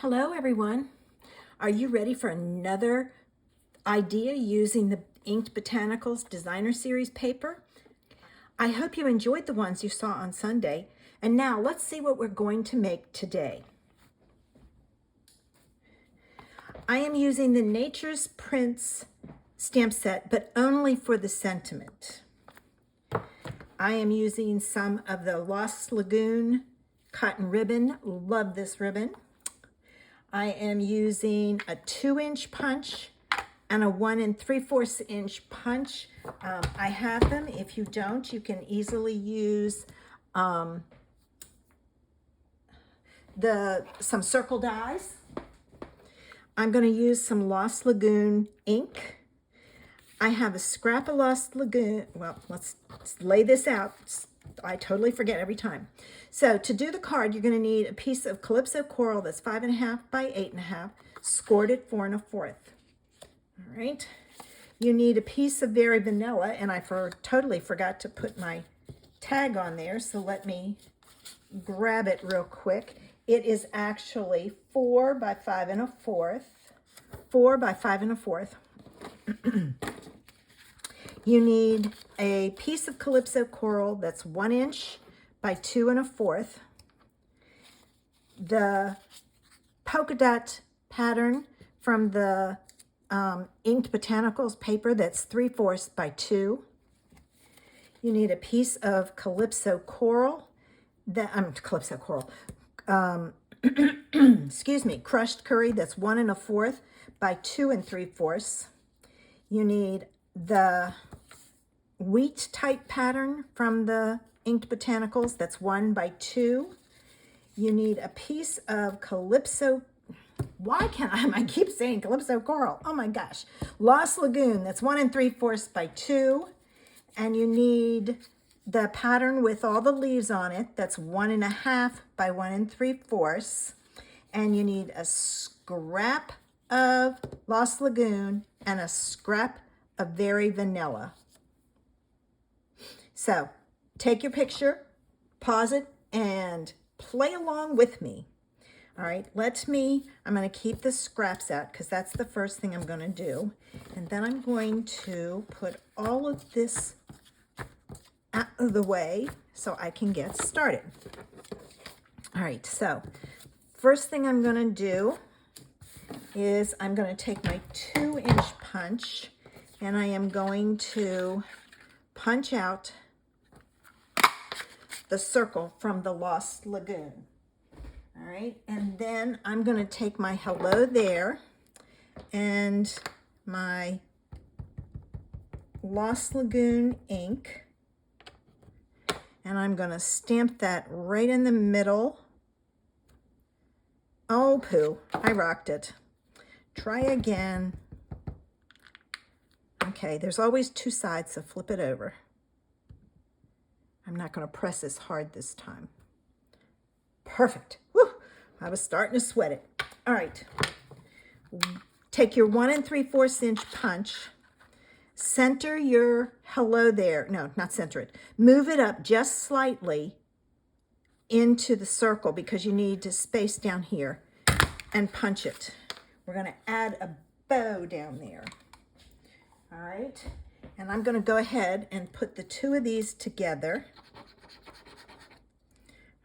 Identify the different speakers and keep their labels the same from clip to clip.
Speaker 1: Hello everyone. Are you ready for another idea using the Inked Botanicals Designer Series paper? I hope you enjoyed the ones you saw on Sunday. And now let's see what we're going to make today. I am using the Nature's Prints stamp set, but only for the sentiment. I am using some of the Lost Lagoon cotton ribbon. Love this ribbon. I am using a 2-inch punch and a 1 3/4 inch punch. I have them. If you don't, you can easily use some circle dies. I'm going to use some Lost Lagoon ink. I have a scrap of Lost Lagoon. Well, let's lay this out. I totally forget every time. So to do the card, you're going to need a piece of Calypso coral that's 5.5 by 8.5, scored at 4 1/4. All right. You need a piece of Very Vanilla, and I totally forgot to put my tag on there, so let me grab it real quick. It is actually 4 by 5 1/4. 4 by 5 1/4. You need a piece of Calypso coral that's 1 inch by 2 1/4. The polka dot pattern from the Inked Botanicals paper that's 3/4 by 2. You need a piece of Calypso coral, excuse me, crushed curry that's 1 1/4 by 2 3/4. You need the wheat type pattern from the Inked Botanicals that's 1 by 2. You need a piece of Calypso, why can't I keep saying Calypso coral, oh my gosh, Lost Lagoon that's 1 3/4 by 2. And you need the pattern with all the leaves on it that's 1 1/2 by 1 3/4. And you need a scrap of Lost Lagoon and a scrap of Very Vanilla. So take your picture, pause it, and play along with me. All right, I'm going to keep the scraps out because that's the first thing I'm going to do. And then I'm going to put all of this out of the way so I can get started. All right, so first thing I'm going to do is I'm going to take my 2-inch punch and I am going to punch out the circle from the Lost Lagoon. All right, and then I'm going to take my Hello There and my Lost Lagoon ink, and I'm going to stamp that right in the middle. Oh, poo, I rocked it. Try again. Okay, there's always 2 sides, so flip it over. I'm not going to press as hard this time. Perfect. Woo! I was starting to sweat it. All right. Take your 1 3/4 inch punch. Center your Hello There. No, not center it. Move it up just slightly into the circle because you need to space down here and punch it. We're going to add a bow down there. All right. And I'm going to go ahead and put the 2 of these together.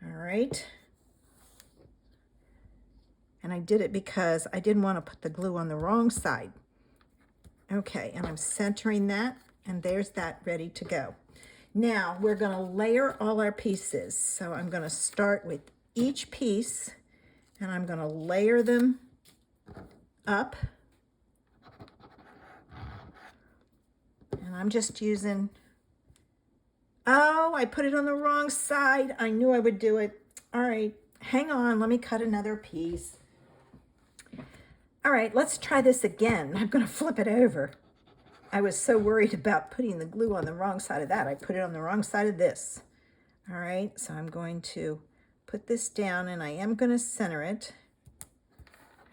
Speaker 1: All right. And I did it because I didn't want to put the glue on the wrong side. Okay, and I'm centering that, and there's that ready to go. Now we're going to layer all our pieces. So I'm going to start with each piece, and I'm going to layer them up. And I'm just using, oh, I put it on the wrong side. I knew I would do it. All right, hang on, let me cut another piece. All right, let's try this again. I'm going to flip it over. I was so worried about putting the glue on the wrong side of that. I put it on the wrong side of this. All right, so I'm going to put this down, and I am going to center it.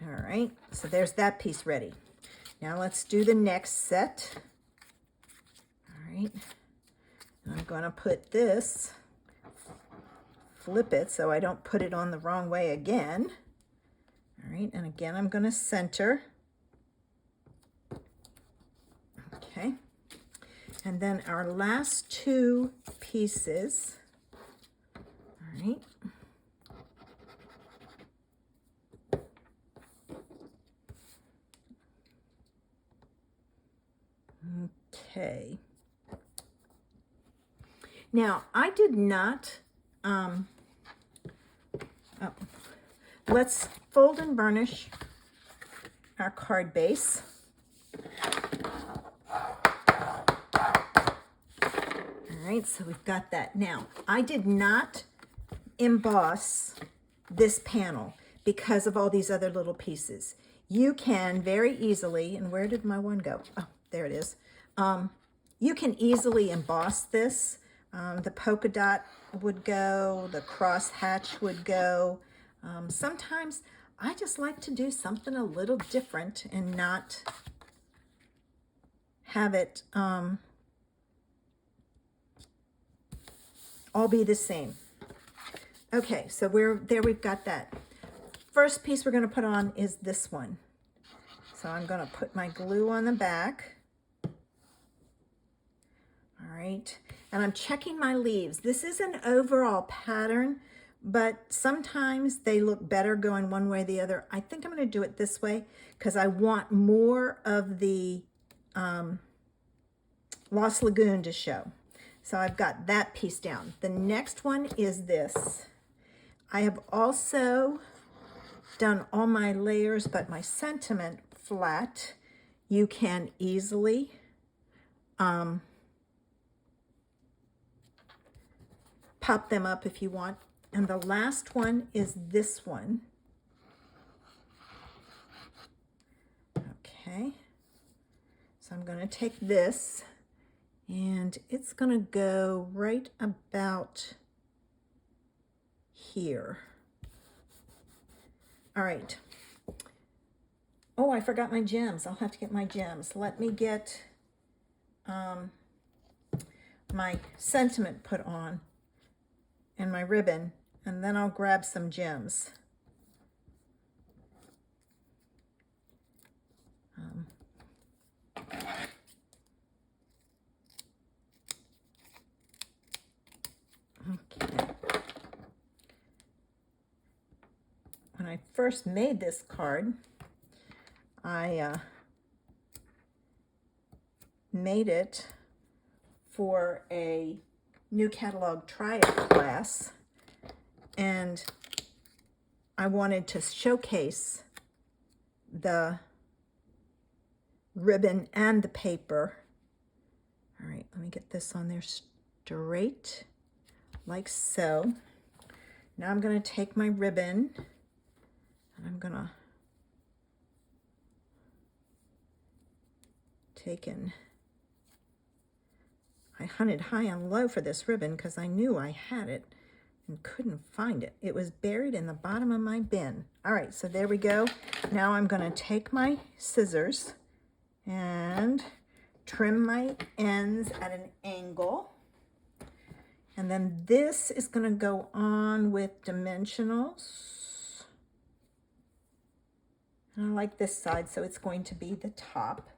Speaker 1: All right, so there's that piece ready. Now let's do the next set. All right, I'm going to put this, flip it so I don't put it on the wrong way again. All right, and again, I'm going to center. Okay, and then our last two pieces. All right. Okay. Now, I did not, oh, let's fold and burnish our card base. All right, so we've got that. Now, I did not emboss this panel because of all these other little pieces. You can very easily, and where did my one go? Oh, there it is. You can easily emboss this. The polka dot would go, the cross hatch would go. Sometimes I just like to do something a little different and not have it all be the same. Okay, so we've got that. First piece we're going to put on is this one. So I'm going to put my glue on the back. All right, and I'm checking my leaves. This is an overall pattern, but sometimes they look better going one way or the other. I think I'm going to do it this way because I want more of the Lost Lagoon to show. So I've got that piece down. The next one is this. I have also done all my layers, but my sentiment flat. You can easily pop them up if you want. And the last one is this one. Okay. So I'm going to take this and it's going to go right about here. All right. Oh, I forgot my gems. I'll have to get my gems. Let me get my sentiment put on and my ribbon, and then I'll grab some gems. Okay. When I first made this card, I made it for a new catalog tryout class, and I wanted to showcase the ribbon and the paper. All right, let me get this on there straight, like so. Now I'm going to take my ribbon and I'm going to take in. I hunted high and low for this ribbon because I knew I had it and couldn't find it. It was buried in the bottom of my bin. All right, so there we go. Now I'm going to take my scissors and trim my ends at an angle. And then this is going to go on with dimensionals. And I like this side, so it's going to be the top.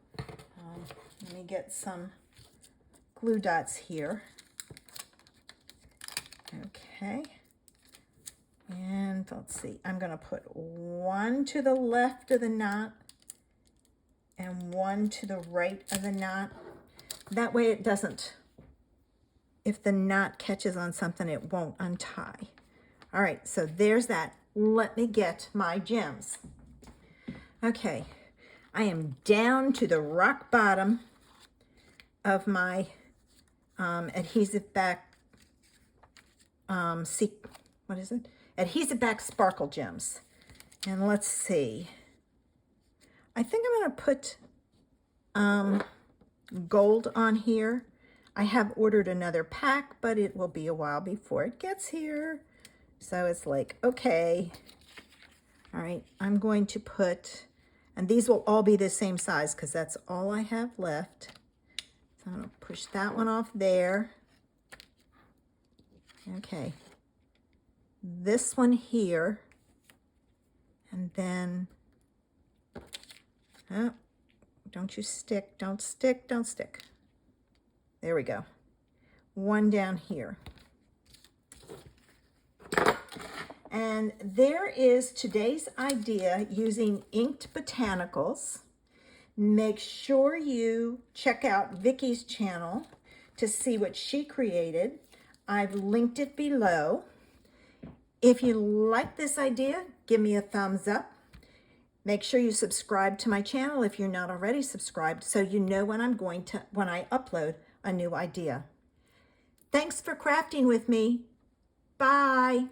Speaker 1: Let me get some glue dots here. Okay. And let's see, I'm going to put one to the left of the knot and one to the right of the knot. That way it doesn't, if the knot catches on something, it won't untie. All right, so there's that. Let me get my gems. Okay, I am down to the rock bottom of my adhesive back, adhesive back sparkle gems. And let's see. I think I'm going to put gold on here. I have ordered another pack, but it will be a while before it gets here. So it's like, okay. All right, I'm going to put, and these will all be the same size because that's all I have left. So I'm going to push that one off there. Okay. This one here, And then, oh, don't you stick, don't stick, don't stick. There we go. One down here. And there is today's idea using inked botanicals. Make sure you check out Vicky's channel to see what she created. I've linked it below. If you like this idea, give me a thumbs up. Make sure you subscribe to my channel if you're not already subscribed, so you know when I upload a new idea. Thanks for crafting with me. Bye.